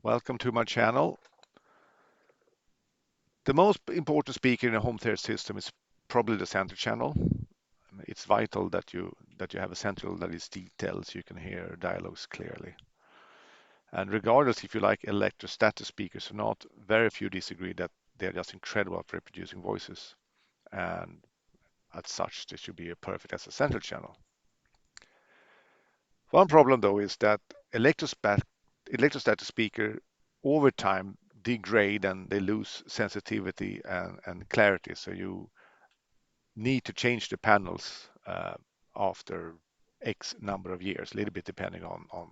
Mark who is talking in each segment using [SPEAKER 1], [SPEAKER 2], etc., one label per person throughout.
[SPEAKER 1] Welcome to my channel. The most important speaker in a home theater system is probably the center channel. It's vital that you have a central that is detailed so you can hear dialogues clearly. And regardless if you like electrostatic speakers or not, very few disagree that they're just incredible at reproducing voices. And as such, they should be perfect as a central channel. One problem though is that electrostatic speaker over time degrade and they lose sensitivity and clarity. So you need to change the panels after X number of years, a little bit depending on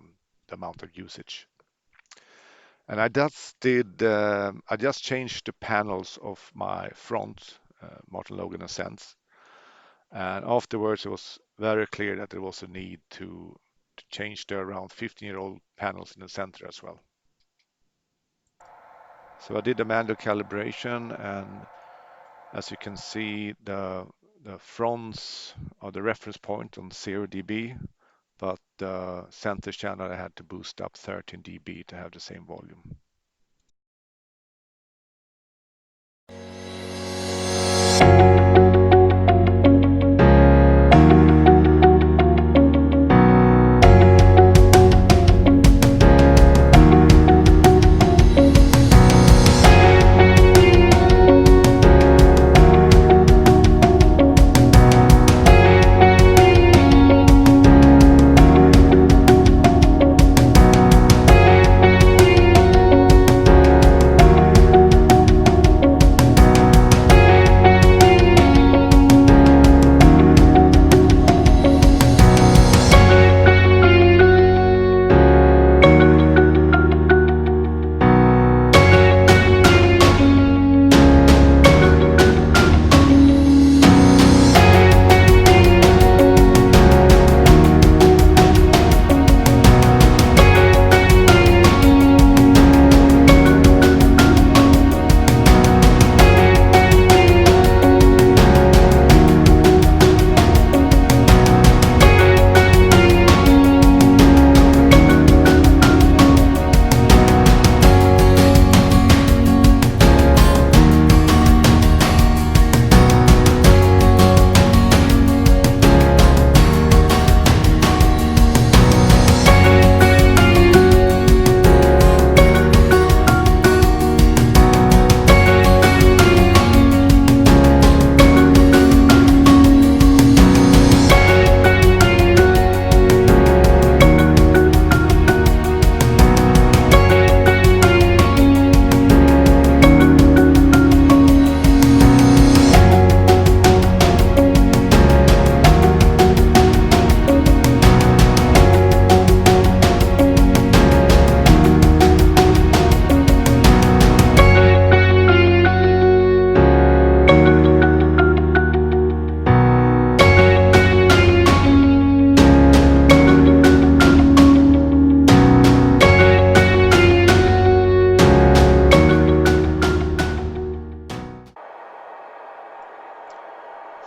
[SPEAKER 1] the amount of usage. And I just changed the panels of my front, Martin Logan and Sense. And afterwards, it was very clear that there was a need to change the around 15-year-old panels in the center as well. So I did a manual calibration, and as you can see, the fronts are the reference point on 0 dB, but the center channel I had to boost up 13 dB to have the same volume.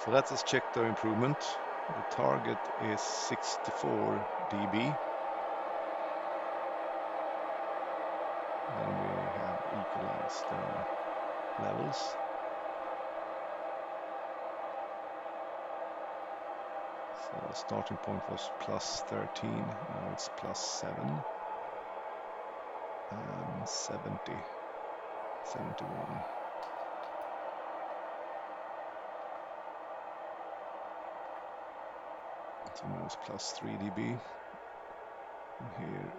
[SPEAKER 1] So let us check the improvement. The target is 64 dB. Then we have equalized the levels. So the starting point was plus 13, now it's plus 7 and 70, 71. So now it's plus 3 dB. And here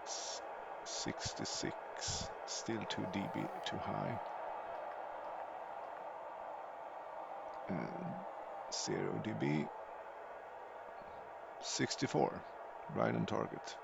[SPEAKER 1] it's 66, still 2 dB too high. And 0 dB, 64, right on target.